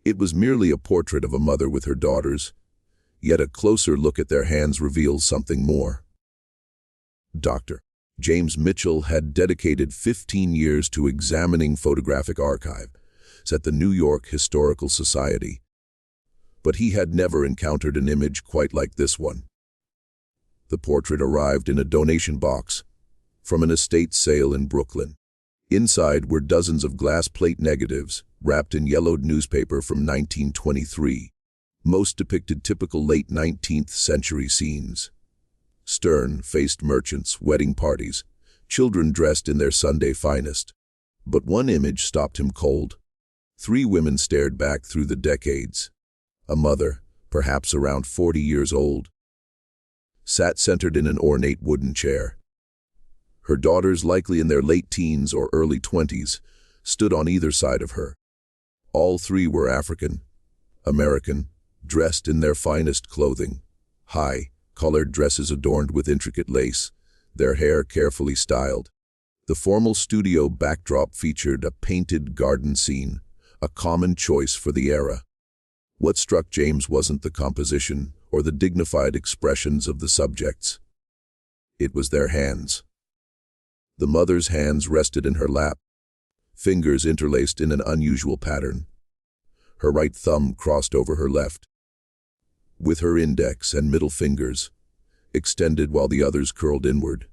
It was merely a portrait of a mother with her daughters, yet a closer look at their hands reveals something more. Dr. James Mitchell had dedicated 15 years to examining photographic archives at the New York Historical Society, but he had never encountered an image quite like this one. The portrait arrived in a donation box from an estate sale in Brooklyn. Inside were dozens of glass plate negatives wrapped in yellowed newspaper from 1923. Most depicted typical late 19th century scenes. Stern-faced merchants, wedding parties, children dressed in their Sunday finest. But one image stopped him cold. 3 women stared back through the decades. A mother, perhaps around 40 years old, sat centered in an ornate wooden chair. Her daughters, likely in their late teens or early 20s, stood on either side of her. All 3 were African American, dressed in their finest clothing, high-collared dresses adorned with intricate lace, their hair carefully styled. The formal studio backdrop featured a painted garden scene, a common choice for the era. What struck James wasn't the composition or the dignified expressions of the subjects. It was their hands. The mother's hands rested in her lap, fingers interlaced in an unusual pattern. Her right thumb crossed over her left, with her index and middle fingers extended while the others curled inward.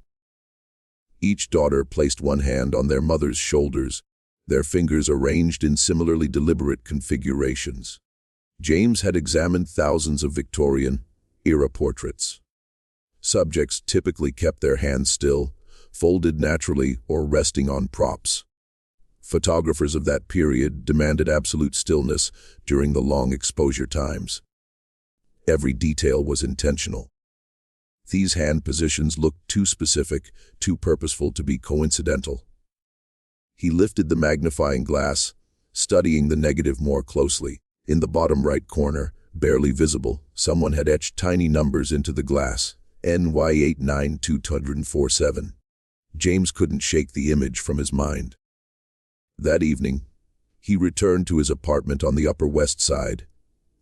Each daughter placed one hand on their mother's shoulders, their fingers arranged in similarly deliberate configurations. James had examined thousands of Victorian-era portraits. Subjects typically kept their hands still, folded naturally or resting on props. Photographers of that period demanded absolute stillness during the long exposure times. Every detail was intentional. These hand positions looked too specific, too purposeful to be coincidental. He lifted the magnifying glass, studying the negative more closely. In the bottom right corner, barely visible, someone had etched tiny numbers into the glass, NY892247. James couldn't shake the image from his mind. That evening, he returned to his apartment on the Upper West Side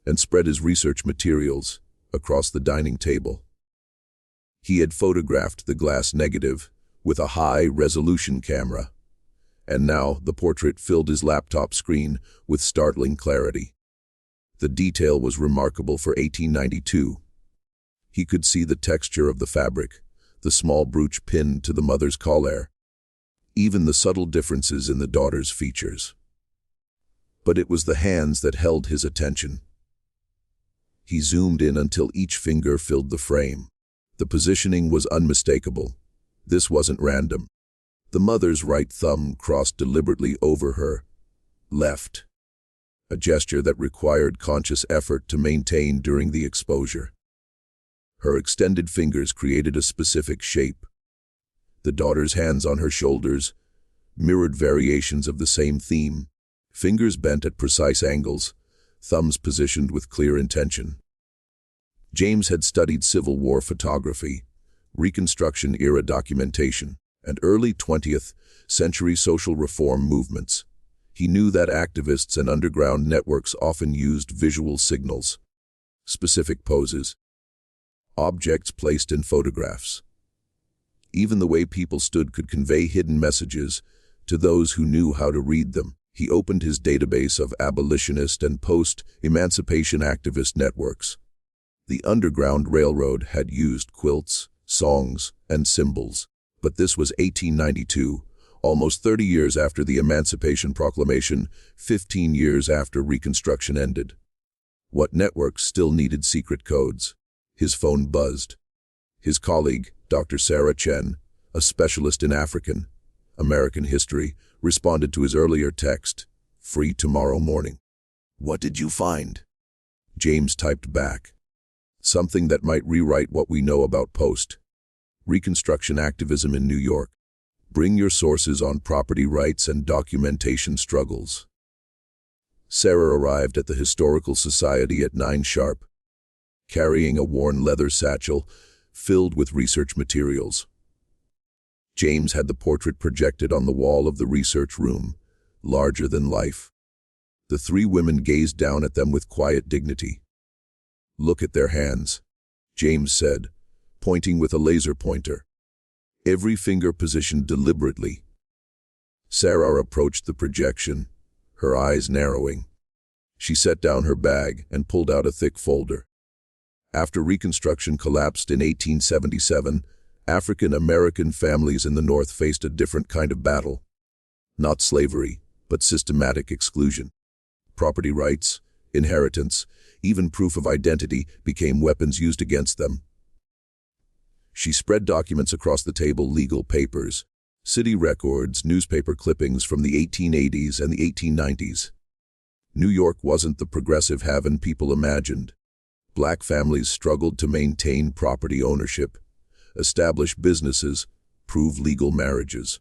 and spread his research materials across the dining table. He had photographed the glass negative with a high-resolution camera, and now the portrait filled his laptop screen with startling clarity. The detail was remarkable for 1892. He could see the texture of the fabric, the small brooch pinned to the mother's collar, even the subtle differences in the daughter's features. But it was the hands that held his attention. He zoomed in until each finger filled the frame. The positioning was unmistakable. This wasn't random. The mother's right thumb crossed deliberately over her left, a gesture that required conscious effort to maintain during the exposure. Her extended fingers created a specific shape. The daughter's hands on her shoulders mirrored variations of the same theme, fingers bent at precise angles, thumbs positioned with clear intention. James had studied Civil War photography, Reconstruction-era documentation, and early 20th century social reform movements. He knew that activists and underground networks often used visual signals, specific poses, objects placed in photographs. Even the way people stood could convey hidden messages to those who knew how to read them. He opened his database of abolitionist and post-emancipation activist networks. The Underground Railroad had used quilts, songs, and symbols, but this was 1892, almost 30 years after the Emancipation Proclamation, 15 years after Reconstruction ended. What networks still needed secret codes? His phone buzzed. His colleague, Dr. Sarah Chen, a specialist in African-American history, responded to his earlier text, "Free tomorrow morning." "What did you find?" James typed back. "Something that might rewrite what we know about post-Reconstruction activism in New York. Bring your sources on property rights and documentation struggles." Sarah arrived at the Historical Society at 9 sharp, carrying a worn leather satchel filled with research materials. James had the portrait projected on the wall of the research room, larger than life. The three women gazed down at them with quiet dignity. "Look at their hands," James said, pointing with a laser pointer. Every finger positioned deliberately. Sarah approached the projection, her eyes narrowing. She set down her bag and pulled out a thick folder. After Reconstruction collapsed in 1877, African-American families in the North faced a different kind of battle. Not slavery, but systematic exclusion. Property rights, inheritance, even proof of identity became weapons used against them. She spread documents across the table, legal papers, city records, newspaper clippings from the 1880s and the 1890s. New York wasn't the progressive haven people imagined. Black families struggled to maintain property ownership, establish businesses, prove legal marriages.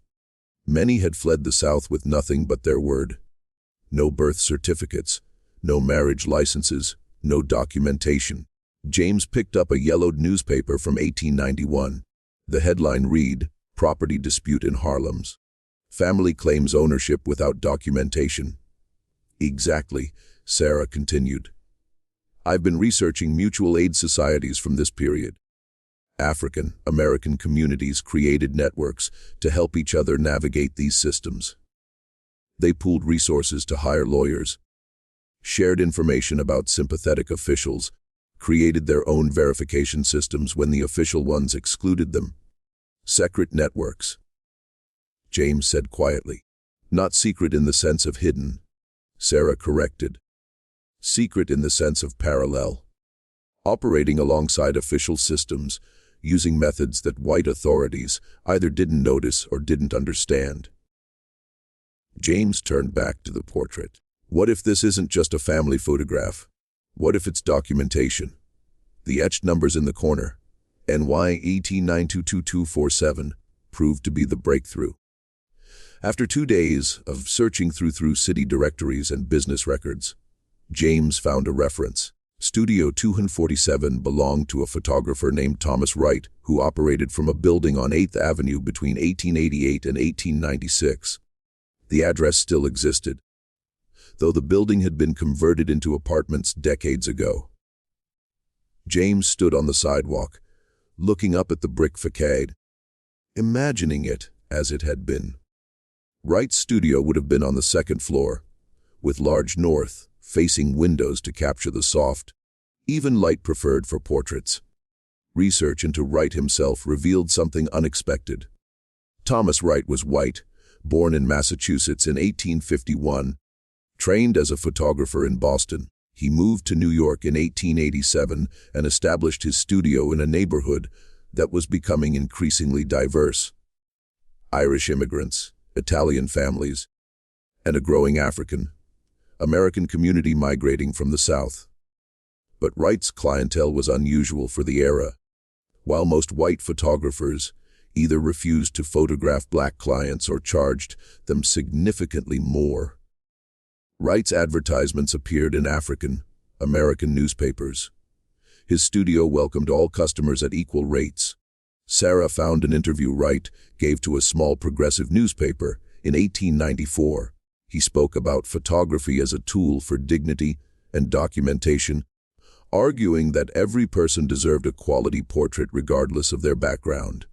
Many had fled the South with nothing but their word. No birth certificates, no marriage licenses, no documentation. James picked up a yellowed newspaper from 1891. The headline read, "Property Dispute in Harlem's. Family claims ownership without documentation." "Exactly," Sarah continued. "I've been researching mutual aid societies from this period. African-American communities created networks to help each other navigate these systems. They pooled resources to hire lawyers, shared information about sympathetic officials, created their own verification systems when the official ones excluded them. Secret networks," James said quietly. "Not secret in the sense of hidden," Sarah corrected. "Secret in the sense of parallel. Operating alongside official systems, using methods that white authorities either didn't notice or didn't understand." James turned back to the portrait. "What if this isn't just a family photograph? What if it's documentation? The etched numbers in the corner, NY 18922247, proved to be the breakthrough." After 2 days of searching through city directories and business records, James found a reference. Studio 247 belonged to a photographer named Thomas Wright, who operated from a building on 8th Avenue between 1888 and 1896. The address still existed, though the building had been converted into apartments decades ago. James stood on the sidewalk, looking up at the brick facade, imagining it as it had been. Wright's studio would have been on the second floor, with large north-facing windows to capture the soft, even light preferred for portraits. Research into Wright himself revealed something unexpected. Thomas Wright was white, born in Massachusetts in 1851, trained as a photographer in Boston. He moved to New York in 1887 and established his studio in a neighborhood that was becoming increasingly diverse. Irish immigrants, Italian families, and a growing African-American community migrating from the South. But Wright's clientele was unusual for the era. While most white photographers either refused to photograph black clients or charged them significantly more, Wright's advertisements appeared in African-American newspapers. His studio welcomed all customers at equal rates. Sarah found an interview Wright gave to a small progressive newspaper in 1894. He spoke about photography as a tool for dignity and documentation, arguing that every person deserved a quality portrait regardless of their background.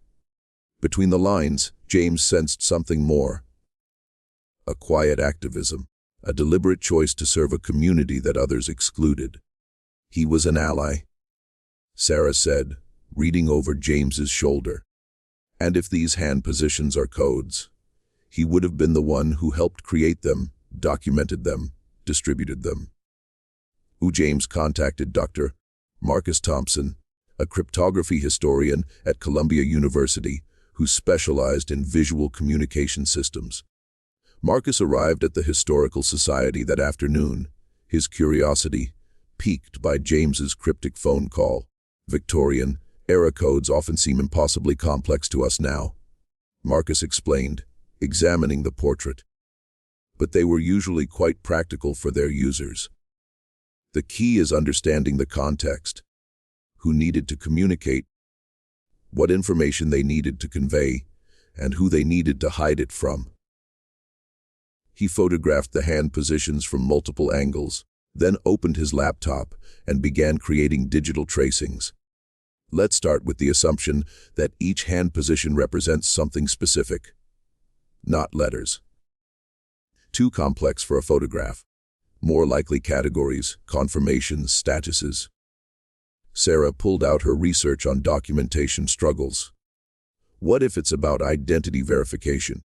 Between the lines, James sensed something more. A quiet activism, a deliberate choice to serve a community that others excluded. He was an ally, Sarah said, reading over James's shoulder. And if these hand positions are codes, he would have been the one who helped create them, documented them, distributed them. James contacted Dr. Marcus Thompson, a cryptography historian at Columbia University, who specialized in visual communication systems. Marcus arrived at the Historical Society that afternoon, his curiosity piqued by James's cryptic phone call. Victorian era codes often seem impossibly complex to us now, Marcus explained, examining the portrait. But they were usually quite practical for their users. The key is understanding the context, who needed to communicate, what information they needed to convey, and who they needed to hide it from. He photographed the hand positions from multiple angles, then opened his laptop and began creating digital tracings. Let's start with the assumption that each hand position represents something specific, not letters. Too complex for a photograph. More likely categories, confirmations, statuses. Sarah pulled out her research on documentation struggles. What if it's about identity verification?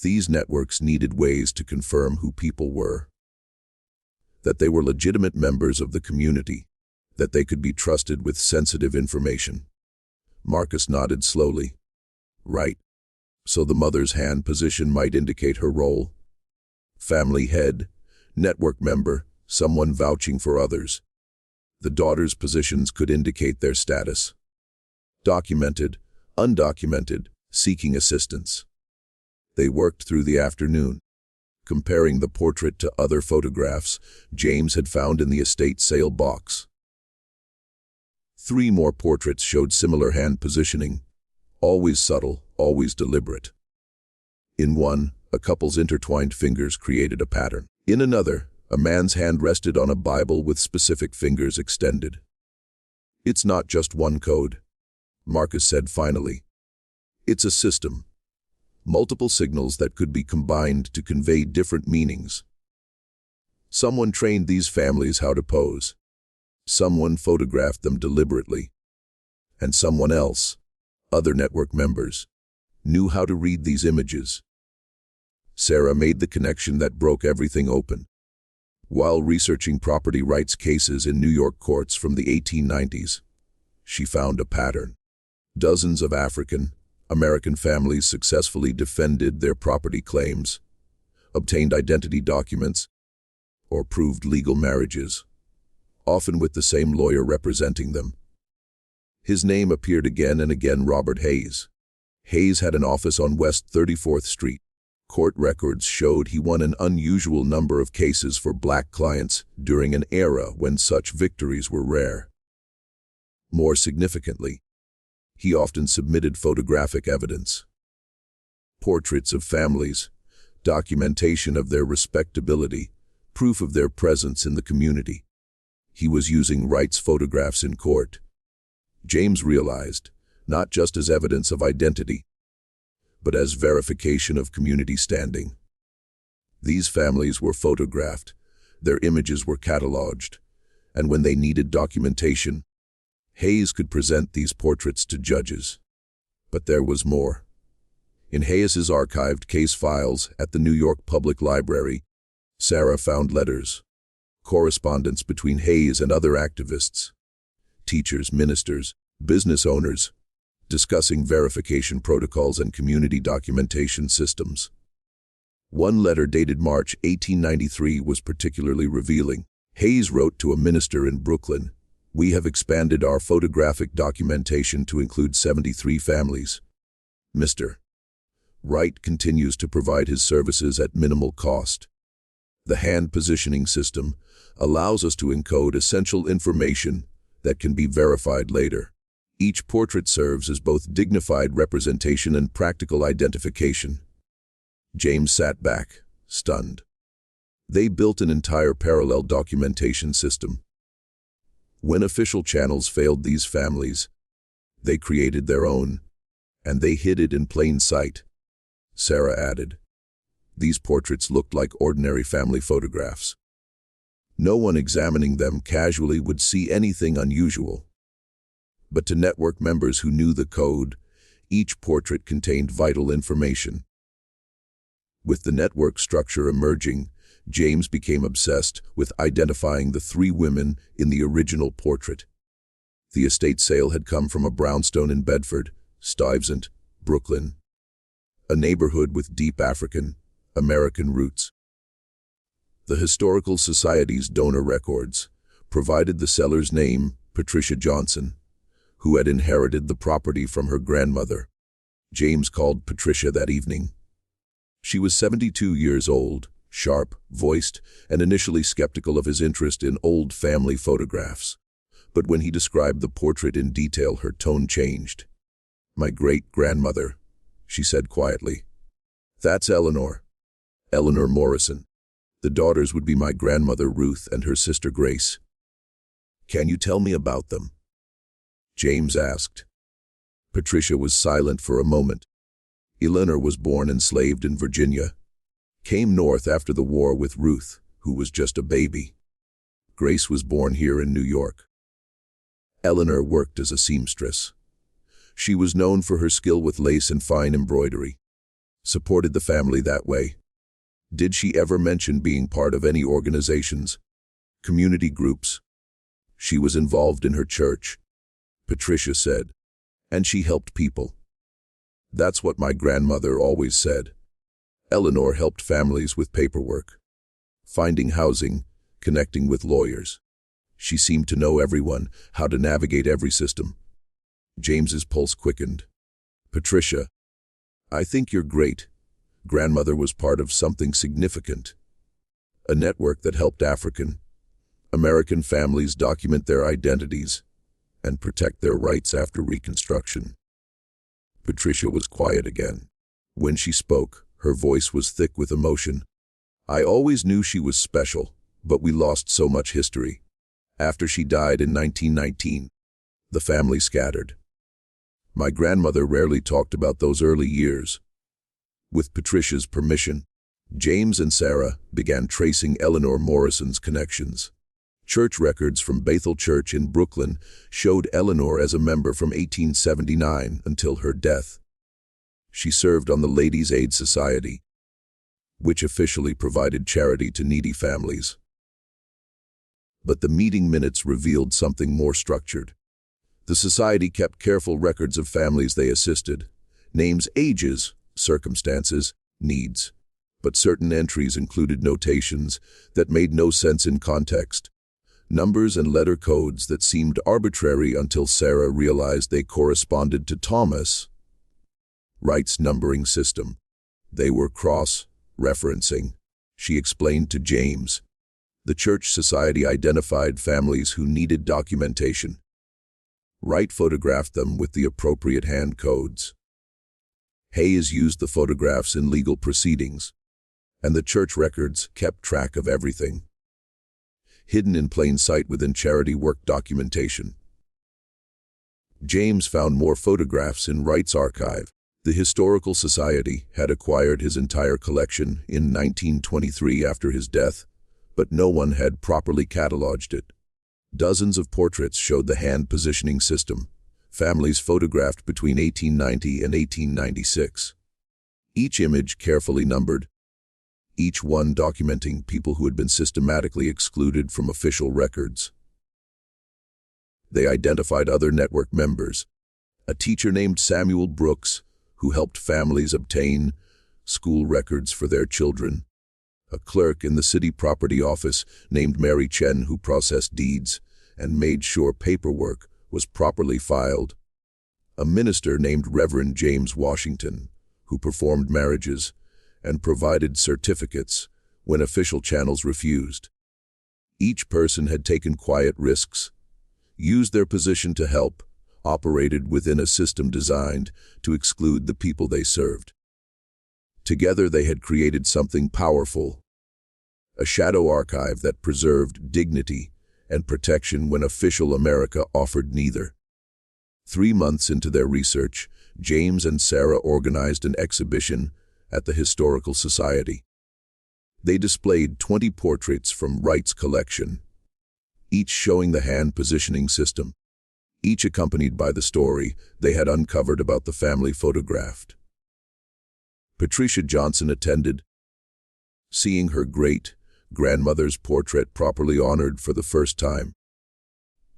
These networks needed ways to confirm who people were, that they were legitimate members of the community, that they could be trusted with sensitive information. Marcus nodded slowly. Right. So the mother's hand position might indicate her role. Family head, network member, someone vouching for others. The daughter's positions could indicate their status. Documented, undocumented, seeking assistance. They worked through the afternoon, comparing the portrait to other photographs James had found in the estate sale box. 3 more portraits showed similar hand positioning, always subtle, always deliberate. In one, a couple's intertwined fingers created a pattern. In another, a man's hand rested on a Bible with specific fingers extended. It's not just one code, Marcus said finally. It's a system. Multiple signals that could be combined to convey different meanings. Someone trained these families how to pose. Someone photographed them deliberately. And someone else, other network members, knew how to read these images. Sarah made the connection that broke everything open. While researching property rights cases in New York courts from the 1890s, she found a pattern. Dozens of African-American families successfully defended their property claims, obtained identity documents, or proved legal marriages, often with the same lawyer representing them. His name appeared again and again: Robert Hayes. Hayes had an office on West 34th Street. Court records showed he won an unusual number of cases for black clients during an era when such victories were rare. More significantly, he often submitted photographic evidence. Portraits of families, documentation of their respectability, proof of their presence in the community. He was using rights photographs in court. James realized, not just as evidence of identity, but as verification of community standing. These families were photographed, their images were cataloged, and when they needed documentation, Hayes could present these portraits to judges. But there was more. In Hayes's archived case files at the New York Public Library, Sarah found letters, correspondence between Hayes and other activists, teachers, ministers, business owners, discussing verification protocols and community documentation systems. One letter dated March 1893 was particularly revealing. Hayes wrote to a minister in Brooklyn, "We have expanded our photographic documentation to include 73 families. Mr. Wright continues to provide his services at minimal cost. The hand positioning system allows us to encode essential information that can be verified later. Each portrait serves as both dignified representation and practical identification." James sat back, stunned. They built an entire parallel documentation system. When official channels failed these families, they created their own, and they hid it in plain sight. Sarah added, "These portraits looked like ordinary family photographs. No one examining them casually would see anything unusual. But to network members who knew the code, each portrait contained vital information." With the network structure emerging, James became obsessed with identifying the 3 women in the original portrait. The estate sale had come from a brownstone in Bedford, Stuyvesant, Brooklyn, a neighborhood with deep African-American roots. The Historical Society's donor records provided the seller's name, Patricia Johnson, who had inherited the property from her grandmother. James called Patricia that evening. She was 72 years old, sharp-voiced, and initially skeptical of his interest in old family photographs. But when he described the portrait in detail, her tone changed. "My great-grandmother," she said quietly. "That's Eleanor. Eleanor Morrison. The daughters would be my grandmother Ruth and her sister Grace. Can you tell me about them? James asked. Patricia was silent for a moment. Eleanor was born enslaved in Virginia. Came north after the war with Ruth, who was just a baby. Grace was born here in New York. Eleanor worked as a seamstress. She was known for her skill with lace and fine embroidery. Supported the family that way. Did she ever mention being part of any organizations, community groups? She was involved in her church, Patricia said, and she helped people. That's what my grandmother always said. Eleanor helped families with paperwork, finding housing, connecting with lawyers. She seemed to know everyone, how to navigate every system. James's pulse quickened. Patricia, I think you're great. Grandmother was part of something significant. A network that helped American families document their identities and protect their rights after Reconstruction. Patricia was quiet again. When she spoke, her voice was thick with emotion. I always knew she was special, but we lost so much history. After she died in 1919, the family scattered. My grandmother rarely talked about those early years. With Patricia's permission, James and Sarah began tracing Eleanor Morrison's connections. Church records from Bethel Church in Brooklyn showed Eleanor as a member from 1879 until her death. She served on the Ladies' Aid Society, which officially provided charity to needy families. But the meeting minutes revealed something more structured. The society kept careful records of families they assisted, names, ages, circumstances, needs. But certain entries included notations that made no sense in context, numbers and letter codes that seemed arbitrary until Sarah realized they corresponded to Thomas Wright's numbering system. They were cross-referencing, she explained to James. The church society identified families who needed documentation. Wright photographed them with the appropriate hand codes. Hayes used the photographs in legal proceedings, and the church records kept track of everything. Hidden in plain sight within charity work documentation. James found more photographs in Wright's archive. The Historical Society had acquired his entire collection in 1923 after his death, but no one had properly cataloged it. Dozens of portraits showed the hand positioning system, families photographed between 1890 and 1896. Each image carefully numbered, each one documenting people who had been systematically excluded from official records. They identified other network members, a teacher named Samuel Brooks, who helped families obtain school records for their children, a clerk in the city property office named Mary Chen who processed deeds and made sure paperwork was properly filed, a minister named Reverend James Washington, who performed marriages and provided certificates when official channels refused. Each person had taken quiet risks, used their position to help, operated within a system designed to exclude the people they served. Together they had created something powerful, a shadow archive that preserved dignity and protection when official America offered neither. 3 months into their research, James and Sarah organized an exhibition at the Historical Society. They displayed 20 portraits from Wright's collection, each showing the hand positioning system, each accompanied by the story they had uncovered about the family photographed. Patricia Johnson attended, seeing her great-grandmother's portrait properly honored for the first time.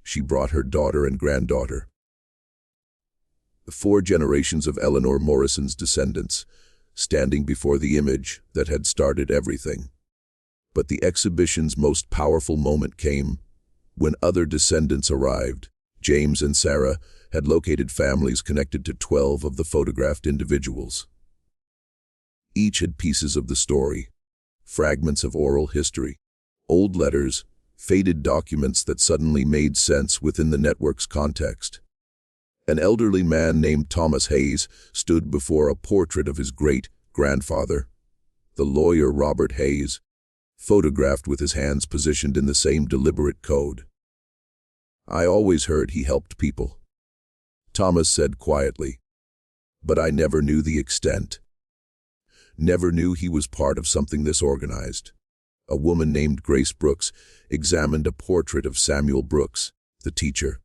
She brought her daughter and granddaughter, the 4 generations of Eleanor Morrison's descendants, standing before the image that had started everything. But the exhibition's most powerful moment came when other descendants arrived. James and Sarah had located families connected to 12 of the photographed individuals. Each had pieces of the story, fragments of oral history, old letters, faded documents that suddenly made sense within the network's context. An elderly man named Thomas Hayes stood before a portrait of his great-grandfather, The lawyer Robert Hayes, photographed with his hands positioned in the same deliberate code. I always heard he helped people, Thomas said quietly, but I never knew the extent. Never knew he was part of something this organized. A woman named Grace Brooks examined a portrait of Samuel Brooks, the teacher.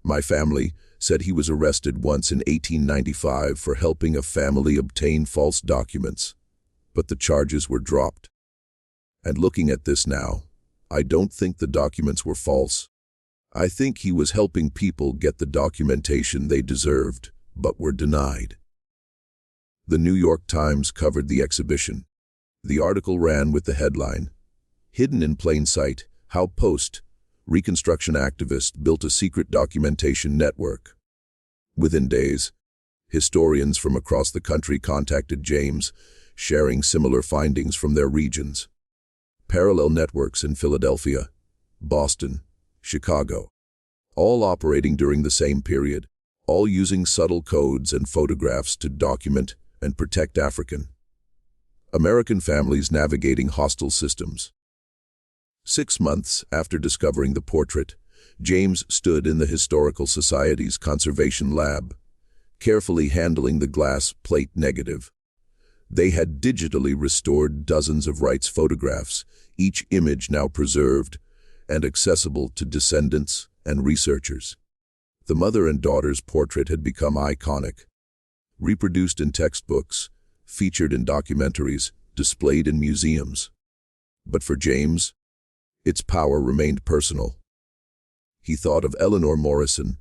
My family said he was arrested once in 1895 for helping a family obtain false documents, but the charges were dropped. And looking at this now, I don't think the documents were false. I think he was helping people get the documentation they deserved, but were denied. The New York Times covered the exhibition. The article ran with the headline, "Hidden in Plain Sight, How Post-Reconstruction Activists Built a Secret Documentation Network." Within days, historians from across the country contacted James, sharing similar findings from their regions. Parallel networks in Philadelphia, Boston, Chicago, all operating during the same period, all using subtle codes and photographs to document and protect African American families navigating hostile systems. 6 months after discovering the portrait, James stood in the Historical Society's conservation lab, carefully handling the glass plate negative. They had digitally restored dozens of Wright's photographs, each image now preserved and accessible to descendants and researchers. The mother and daughter's portrait had become iconic, reproduced in textbooks, featured in documentaries, displayed in museums. But for James, its power remained personal. He thought of Eleanor Morrison,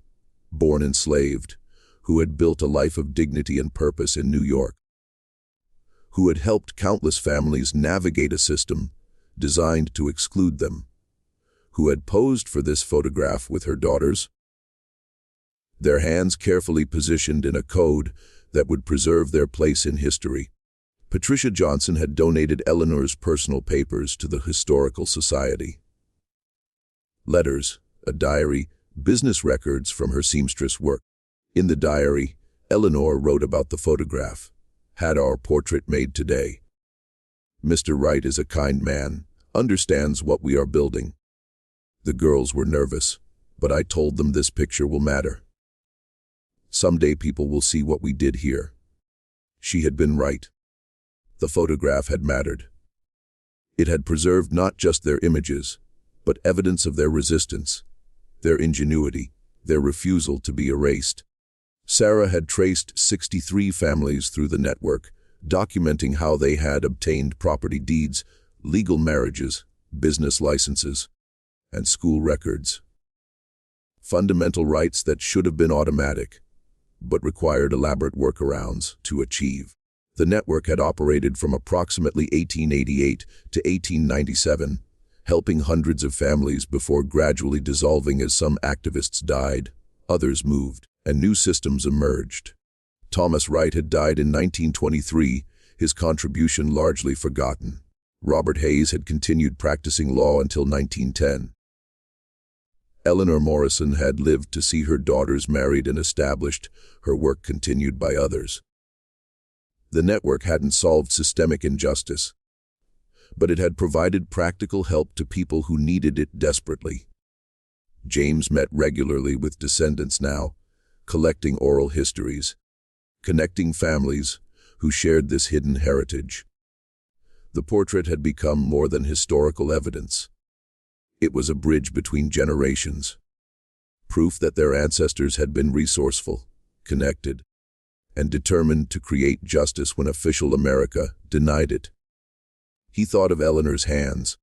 born enslaved, who had built a life of dignity and purpose in New York, who had helped countless families navigate a system designed to exclude them, who had posed for this photograph with her daughters, their hands carefully positioned in a code that would preserve their place in history. Patricia Johnson had donated Eleanor's personal papers to the Historical Society. Letters, a diary, business records from her seamstress work. In the diary, Eleanor wrote about the photograph. "Had our portrait made today. Mr. Wright is a kind man, understands what we are building." The girls were nervous, but I told them this picture will matter. Someday people will see what we did here. She had been right. The photograph had mattered. It had preserved not just their images, but evidence of their resistance, their ingenuity, their refusal to be erased. Sarah had traced 63 families through the network, documenting how they had obtained property deeds, legal marriages, business licenses, and school records. Fundamental rights that should have been automatic, but required elaborate workarounds to achieve. The network had operated from approximately 1888 to 1897, helping hundreds of families before gradually dissolving as some activists died, others moved, and new systems emerged. Thomas Wright had died in 1923, his contribution largely forgotten. Robert Hayes had continued practicing law until 1910. Eleanor Morrison had lived to see her daughters married and established, her work continued by others. The network hadn't solved systemic injustice, but it had provided practical help to people who needed it desperately. James met regularly with descendants now, collecting oral histories, connecting families who shared this hidden heritage. The portrait had become more than historical evidence. It was a bridge between generations, proof that their ancestors had been resourceful, connected, and determined to create justice when official America denied it. He thought of Eleanor's hands,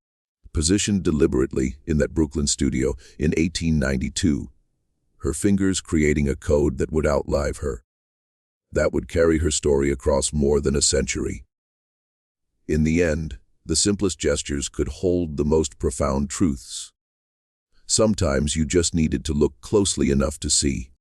positioned deliberately in that Brooklyn studio in 1892, her fingers creating a code that would outlive her, that would carry her story across more than a century. In the end, the simplest gestures could hold the most profound truths. Sometimes you just needed to look closely enough to see.